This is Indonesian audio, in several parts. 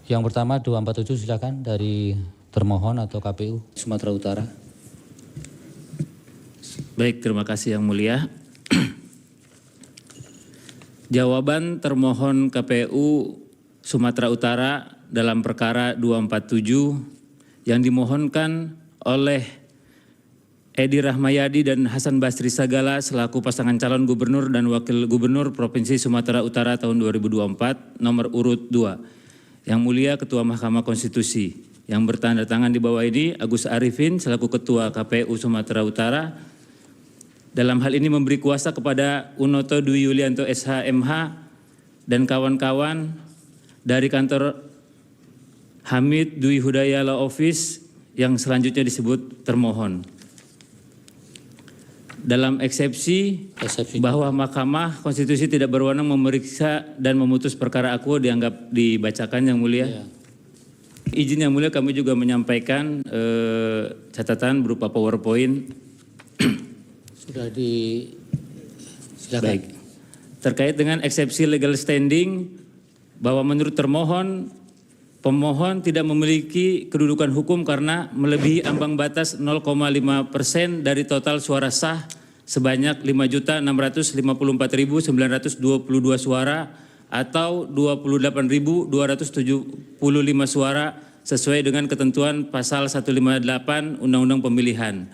Yang pertama 247 silakan dari termohon atau KPU Sumatera Utara. Baik, terima kasih Yang Mulia. Jawaban termohon KPU Sumatera Utara dalam perkara 247 yang dimohonkan oleh Edi Rahmayadi dan Hasan Basri Sagala selaku pasangan calon gubernur dan wakil gubernur Provinsi Sumatera Utara tahun 2024 nomor urut 2. Yang Mulia Ketua Mahkamah Konstitusi yang bertanda tangan di bawah ini Agus Arifin selaku Ketua KPU Sumatera Utara dalam hal ini memberi kuasa kepada Unoto Dwi Yulianto SH.MH dan kawan-kawan dari kantor Hamid Dwi Hudaya Law Office yang selanjutnya disebut termohon. Dalam eksepsi bahwa Mahkamah Konstitusi tidak berwenang memeriksa dan memutus perkara akuo dianggap dibacakan Yang Mulia. Ya. Izin Yang Mulia kami juga menyampaikan catatan berupa PowerPoint. Sudah di silakan. Baik. Terkait dengan eksepsi legal standing bahwa menurut termohon pemohon tidak memiliki kedudukan hukum karena melebihi ambang batas 0,5% dari total suara sah sebanyak 5.654.922 suara atau 28.275 suara sesuai dengan ketentuan pasal 158 Undang-Undang Pemilihan.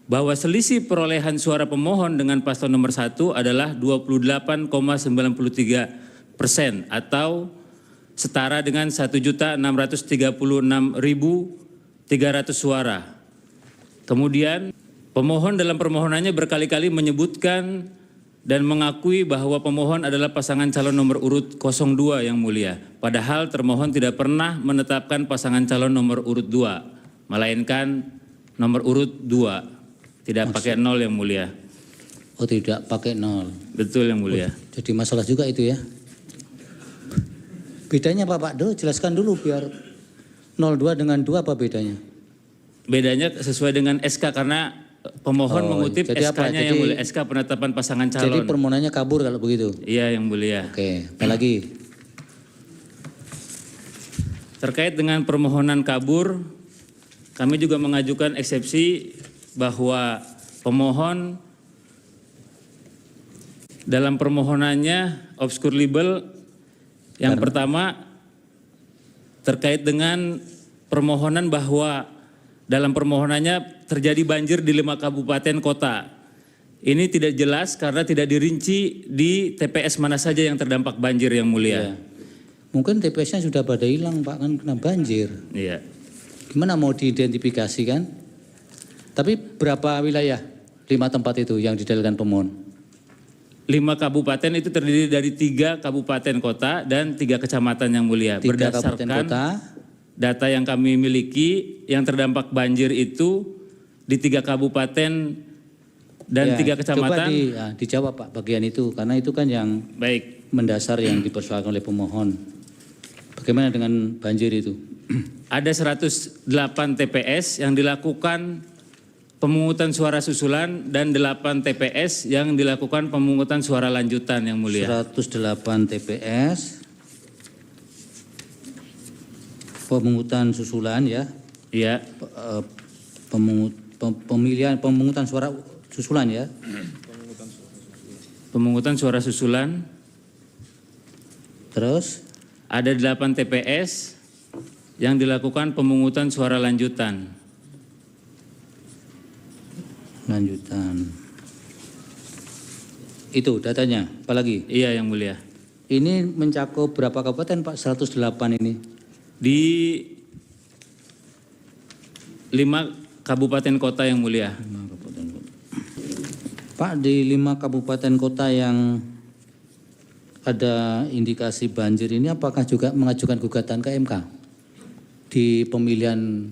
Bahwa selisih perolehan suara pemohon dengan paslon nomor 1 adalah 28,93% atau setara dengan 1.636.300 suara. Kemudian pemohon dalam permohonannya berkali-kali menyebutkan dan mengakui bahwa pemohon adalah pasangan calon nomor urut 02 Yang Mulia. Padahal termohon tidak pernah menetapkan pasangan calon nomor urut 2, melainkan nomor urut 2. Tidak pakai 0 Yang Mulia. Oh, tidak pakai 0. Betul Yang Mulia. Jadi masalah juga itu ya. Bedanya apa Pak Do? Jelaskan dulu biar 02 dengan 2 apa bedanya? Bedanya sesuai dengan SK karena pemohon mengutip SK-nya Yang Mulia, SK penetapan pasangan calon. Jadi permohonannya kabur kalau begitu? Iya Yang Mulia. Oke, apa lagi? Terkait dengan permohonan kabur, kami juga mengajukan eksepsi bahwa pemohon dalam permohonannya obscure libel yang pertama terkait dengan permohonan bahwa dalam permohonannya terjadi banjir di 5 kabupaten kota. Ini tidak jelas karena tidak dirinci di TPS mana saja yang terdampak banjir Yang Mulia. Ya. Mungkin TPS-nya sudah pada hilang Pak, kan kena banjir. Iya. Gimana mau diidentifikasikan? Tapi berapa wilayah 5 tempat itu yang didalilkan pemohon? 5 kabupaten itu terdiri dari 3 kabupaten kota dan 3 kecamatan Yang Mulia. 3 Berdasarkan kabupaten kota. Data yang kami miliki yang terdampak banjir itu di 3 kabupaten dan ya, 3 kecamatan. Coba dijawab Pak bagian itu karena itu kan yang baik mendasar yang dipersoalkan oleh pemohon. Bagaimana dengan banjir itu? Ada 108 TPS yang dilakukan pemungutan suara susulan dan 8 TPS yang dilakukan pemungutan suara lanjutan Yang Mulia. 108 TPS pemungutan susulan ya. Iya. Pemungutan suara susulan ya. Pemungutan suara susulan. Terus ada 8 TPS yang dilakukan pemungutan suara lanjutan. Itu datanya, apalagi? Iya Yang Mulia. Ini mencakup berapa kabupaten Pak 108 ini? Di 5 kabupaten kota Yang Mulia. 5 kabupaten kota. Pak, di 5 kabupaten kota yang ada indikasi banjir ini apakah juga mengajukan gugatan ke MK di pemilihan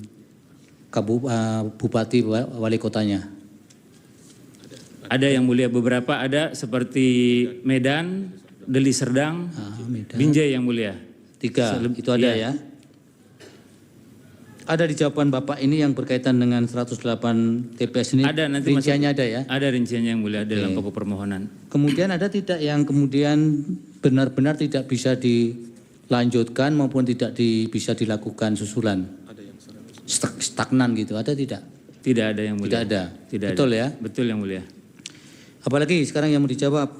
bupati wali kotanya? Ada Yang Mulia, beberapa ada seperti Medan, Deli Serdang, Medan. Binjai Yang Mulia. 3 itu ada ya. Ada di jawaban Bapak ini yang berkaitan dengan 108 TPS ini. Ada, nanti rinciannya ada ya. Ada rinciannya Yang Mulia dalam pokok permohonan. Kemudian ada tidak yang kemudian benar-benar tidak bisa dilanjutkan maupun tidak bisa dilakukan susulan? Stagnan gitu, ada tidak? Tidak ada yang mulia. Tidak ada. Tidak Betul ada. ya? Betul yang mulia. Apalagi sekarang yang mau dijawab?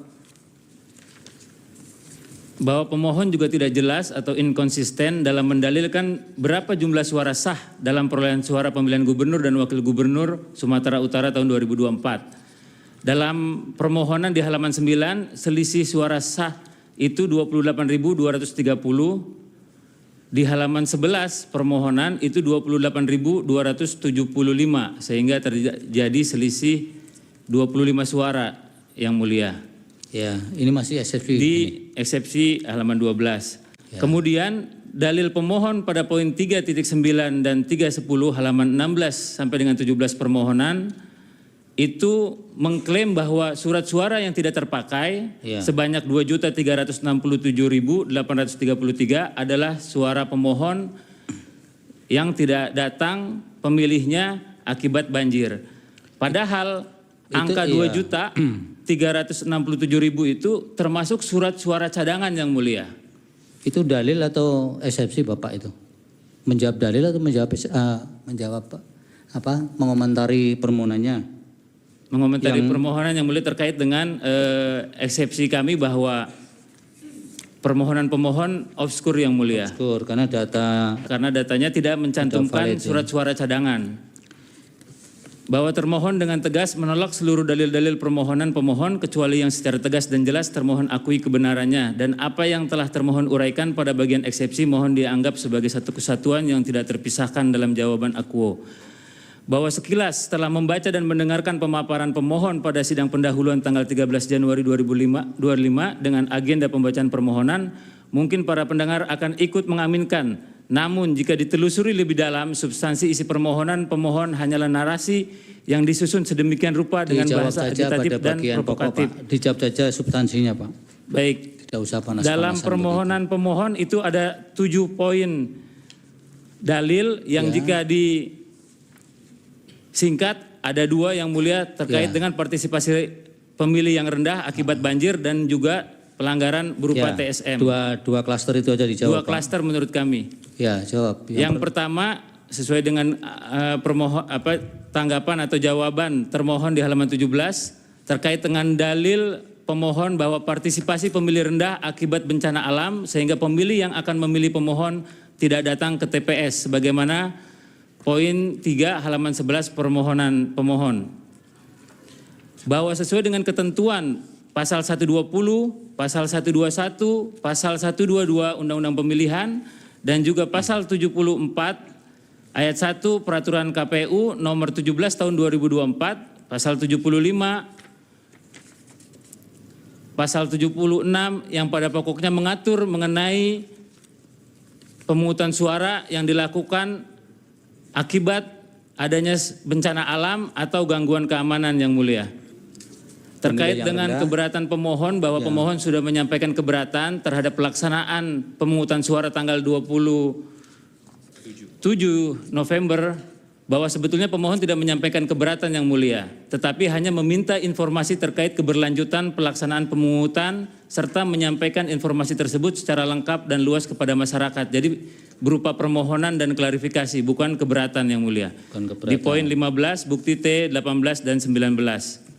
Bahwa pemohon juga tidak jelas atau inkonsisten dalam mendalilkan berapa jumlah suara sah dalam perolehan suara pemilihan gubernur dan wakil gubernur Sumatera Utara tahun 2024. Dalam permohonan di halaman 9, selisih suara sah itu 28.230. Di halaman 11 permohonan itu 28.275, sehingga terjadi selisih 25 suara yang mulia. Ya, ini masih eksepsi. Di eksepsi halaman 12. Ya. Kemudian dalil pemohon pada poin 3.9 dan 3.10 halaman 16 sampai dengan 17 permohonan itu mengklaim bahwa surat suara yang tidak terpakai sebanyak 2.367.833 adalah suara pemohon yang tidak datang pemilihnya akibat banjir. Padahal angka 2.367.000 itu termasuk surat suara cadangan yang mulia. Itu dalil atau eksepsi Bapak itu? Menjawab dalil atau mengomentari permohonannya? Mengomentari permohonan yang mulia terkait dengan eksepsi kami bahwa permohonan pemohon obskur yang mulia. Obskur karena datanya tidak mencantumkan surat suara cadangan. Bahwa termohon dengan tegas menolak seluruh dalil-dalil permohonan pemohon kecuali yang secara tegas dan jelas termohon akui kebenarannya, dan apa yang telah termohon uraikan pada bagian eksepsi mohon dianggap sebagai satu kesatuan yang tidak terpisahkan dalam jawaban akuo. Bahwa sekilas setelah membaca dan mendengarkan pemaparan pemohon pada sidang pendahuluan tanggal 13 Januari 2025 dengan agenda pembacaan permohonan, mungkin para pendengar akan ikut mengaminkan. Namun jika ditelusuri lebih dalam, substansi isi permohonan pemohon hanyalah narasi yang disusun sedemikian rupa dengan bahasa agitatif dan provokatif. Dijawab saja substansinya, Pak. Baik. Tidak usah panas-panasan. Dalam permohonan pemohon itu ada 7 poin dalil yang jika disingkat ada 2 yang mulia terkait dengan partisipasi pemilih yang rendah akibat banjir dan juga pelanggaran berupa TSM. Dua klaster itu aja dijawab. 2 klaster menurut kami. Ya, jawab. Yang pertama sesuai dengan tanggapan atau jawaban termohon di halaman 17 terkait dengan dalil pemohon bahwa partisipasi pemilih rendah akibat bencana alam sehingga pemilih yang akan memilih pemohon tidak datang ke TPS sebagaimana poin 3 halaman 11 permohonan pemohon. Bahwa sesuai dengan ketentuan pasal 120, pasal 121, pasal 122 Undang-Undang Pemilihan dan juga pasal 74 ayat 1 Peraturan KPU nomor 17 tahun 2024, pasal 75, pasal 76 yang pada pokoknya mengatur mengenai pemungutan suara yang dilakukan akibat adanya bencana alam atau gangguan keamanan yang mulia. Terkait dengan keberatan pemohon bahwa pemohon sudah menyampaikan keberatan terhadap pelaksanaan pemungutan suara tanggal 27 November bahwa sebetulnya pemohon tidak menyampaikan keberatan yang mulia, tetapi hanya meminta informasi terkait keberlanjutan pelaksanaan pemungutan serta menyampaikan informasi tersebut secara lengkap dan luas kepada masyarakat. Jadi berupa permohonan dan klarifikasi, bukan keberatan yang mulia. Di poin 15, bukti T, 18 dan 19.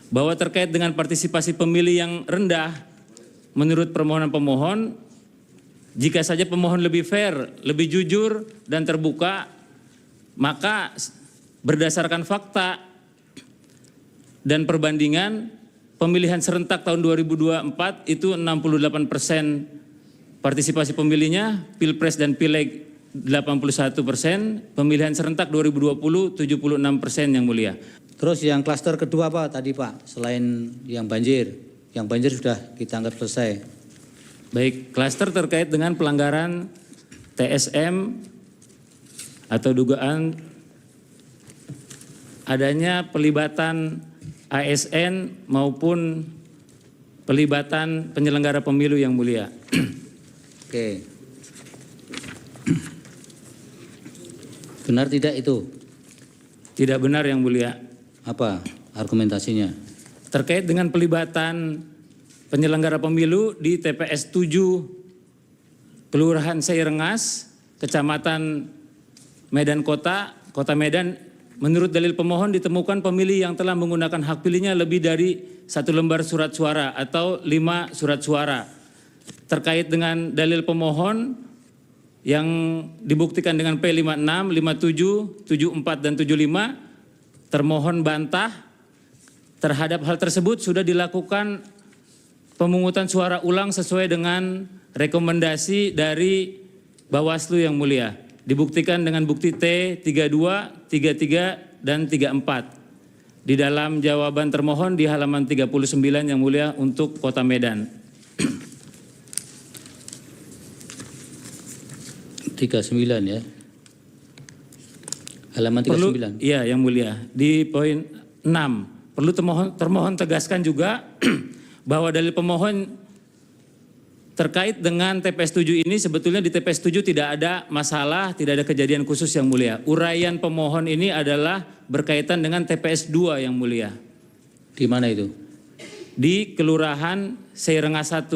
Bahwa terkait dengan partisipasi pemilih yang rendah, menurut permohonan pemohon, jika saja pemohon lebih fair, lebih jujur dan terbuka, maka berdasarkan fakta dan perbandingan pemilihan serentak tahun 2024 itu 68% partisipasi pemilihnya, Pilpres dan Pileg 81%, pemilihan serentak 2020 76% yang mulia. Terus yang klaster kedua apa tadi Pak, selain yang banjir sudah kita anggap selesai. Baik, klaster terkait dengan pelanggaran TSM atau dugaan adanya pelibatan ASN maupun pelibatan penyelenggara pemilu yang mulia. Oke. Benar tidak itu? Tidak benar yang mulia. Apa argumentasinya? Terkait dengan pelibatan penyelenggara pemilu di TPS 7 Kelurahan Seirengas, Kecamatan Medan Kota, Kota Medan. Menurut dalil pemohon ditemukan pemilih yang telah menggunakan hak pilihnya lebih dari 1 lembar surat suara atau 5 surat suara. Terkait dengan dalil pemohon yang dibuktikan dengan P56, 57, 74, dan 75, termohon bantah terhadap hal tersebut sudah dilakukan pemungutan suara ulang sesuai dengan rekomendasi dari Bawaslu yang mulia. Dibuktikan dengan bukti T32, 33, dan 34. Di dalam jawaban termohon di halaman 39 yang mulia untuk Kota Medan. 39 ya. Halaman 39. Iya, yang mulia. Di poin 6, perlu termohon tegaskan juga bahwa dalil pemohon terkait dengan TPS 7 ini sebetulnya di TPS 7 tidak ada masalah, tidak ada kejadian khusus yang mulia. Uraian pemohon ini adalah berkaitan dengan TPS 2 yang mulia. Di mana itu? Di Kelurahan Seirengas 1.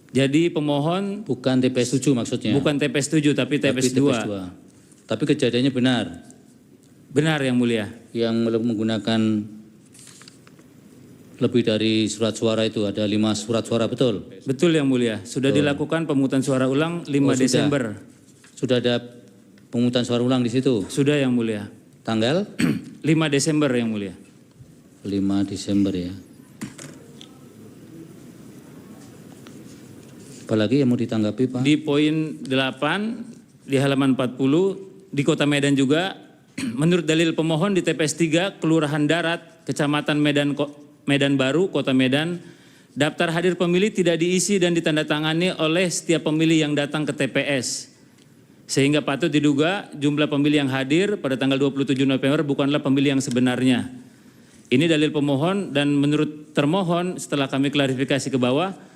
Jadi pemohon Bukan TPS 7 maksudnya. bukan TPS 7 tapi TPS 2. Tapi kejadiannya benar. Benar yang mulia. Yang menggunakan lebih dari surat suara itu ada 5 surat suara, betul? Betul yang mulia. Sudah dilakukan pemungutan suara ulang 5 Desember. Sudah ada pemungutan suara ulang di situ. Sudah yang mulia. Tanggal 5 Desember yang mulia. 5 Desember ya. Apalagi yang mau ditanggapi, Pak? Di poin 8 di halaman 40 di Kota Medan juga menurut dalil pemohon di TPS 3 Kelurahan Darat, Kecamatan Medan Baru, Kota Medan, daftar hadir pemilih tidak diisi dan ditandatangani oleh setiap pemilih yang datang ke TPS. Sehingga patut diduga jumlah pemilih yang hadir pada tanggal 27 November bukanlah pemilih yang sebenarnya. Ini dalil pemohon dan menurut termohon setelah kami klarifikasi ke bawah,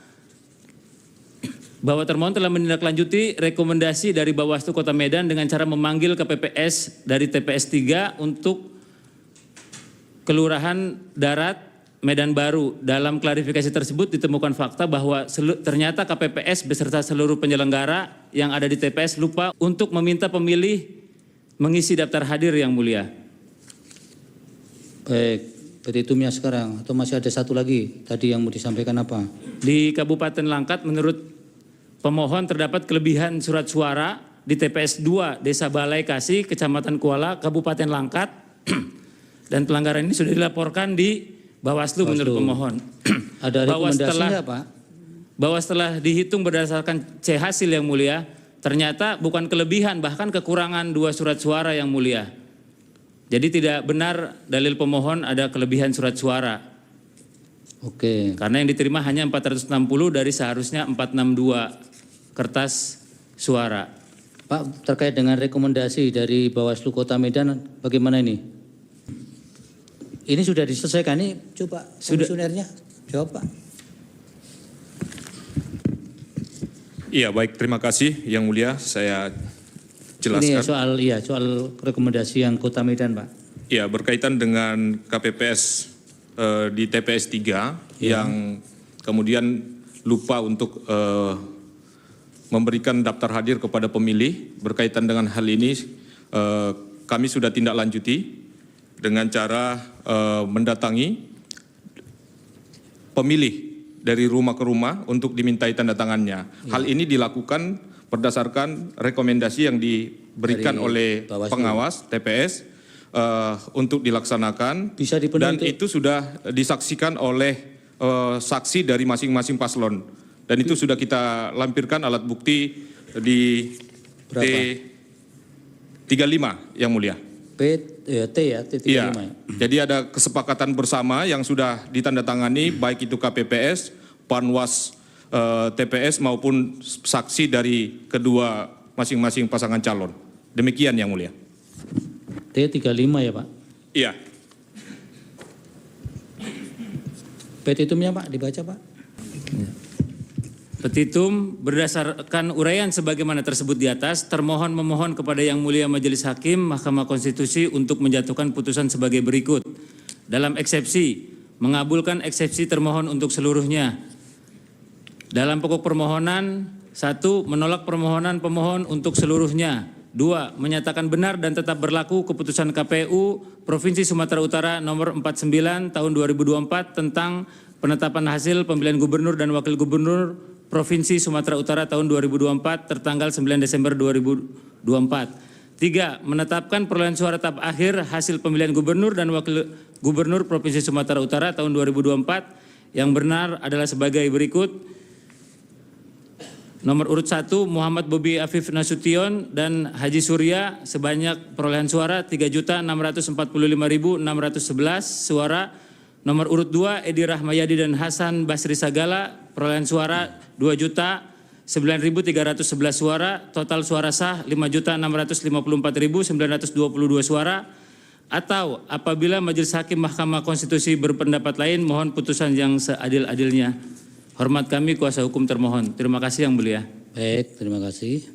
bahwa termohon telah menindaklanjuti rekomendasi dari Bawaslu Kota Medan dengan cara memanggil ke PPS dari TPS 3 untuk Kelurahan Darat Medan Baru. Dalam klarifikasi tersebut ditemukan fakta bahwa ternyata KPPS beserta seluruh penyelenggara yang ada di TPS lupa untuk meminta pemilih mengisi daftar hadir yang mulia. Baik, petitumnya sekarang atau masih ada satu lagi tadi yang mau disampaikan apa? Di Kabupaten Langkat menurut pemohon terdapat kelebihan surat suara di TPS 2 Desa Balai Kasih, Kecamatan Kuala, Kabupaten Langkat. Dan pelanggaran ini sudah dilaporkan di Bawaslu menurut pemohon. Ada rekomendasinya, Pak? Bahwa setelah dihitung berdasarkan C hasil yang mulia, ternyata bukan kelebihan, bahkan kekurangan 2 surat suara yang mulia. Jadi tidak benar dalil pemohon ada kelebihan surat suara. Oke. Karena yang diterima hanya 460 dari seharusnya 462 kertas suara. Pak, terkait dengan rekomendasi dari Bawaslu Kota Medan, bagaimana ini? Ini sudah diselesaikan, ini coba komisionernya jawab, Pak. Iya, baik, terima kasih Yang Mulia, saya jelaskan. Ini soal rekomendasi yang Kota Medan, Pak. Iya, berkaitan dengan KPPS di TPS 3 yang kemudian lupa untuk memberikan daftar hadir kepada pemilih. Berkaitan dengan hal ini kami sudah tindak lanjuti dengan cara mendatangi pemilih dari rumah ke rumah untuk dimintai tanda tangannya. Hal ini dilakukan berdasarkan rekomendasi yang diberikan dari oleh Bawaslu. pengawas TPS untuk dilaksanakan. Bisa dipenuhi dan itu sudah disaksikan oleh saksi dari masing-masing paslon. Dan itu sudah kita lampirkan alat bukti di T35 Yang Mulia. T35 Iya, ya? jadi ada kesepakatan bersama yang sudah ditandatangani baik itu KPPS, Panwas TPS maupun saksi dari kedua masing-masing pasangan calon. Demikian Yang Mulia. T35 ya, Pak? Iya. Petitumnya, Pak, dibaca, Pak. Petitum berdasarkan uraian sebagaimana tersebut di atas, termohon memohon kepada Yang Mulia Majelis Hakim Mahkamah Konstitusi untuk menjatuhkan putusan sebagai berikut. Dalam eksepsi, mengabulkan eksepsi termohon untuk seluruhnya. Dalam pokok permohonan, 1. Menolak permohonan pemohon untuk seluruhnya. 2. Menyatakan benar dan tetap berlaku keputusan KPU Provinsi Sumatera Utara nomor 49 tahun 2024 tentang penetapan hasil pemilihan gubernur dan wakil gubernur Provinsi Sumatera Utara tahun 2024 tertanggal 9 Desember 2024. 3. Menetapkan perolehan suara tahap akhir hasil pemilihan gubernur dan wakil gubernur Provinsi Sumatera Utara tahun 2024 yang benar adalah sebagai berikut. Nomor urut 1 Muhammad Bobi Afif Nasution dan Haji Surya sebanyak perolehan suara 3.645.611 suara. Nomor urut 2 Edi Rahmayadi dan Hasan Basri Sagala perolehan suara 2.009.311 suara. Total suara sah 5.654.922 suara. Atau apabila Majelis Hakim Mahkamah Konstitusi berpendapat lain, mohon putusan yang seadil-adilnya. Hormat kami kuasa hukum termohon. Terima kasih Yang Mulia. Baik, terima kasih.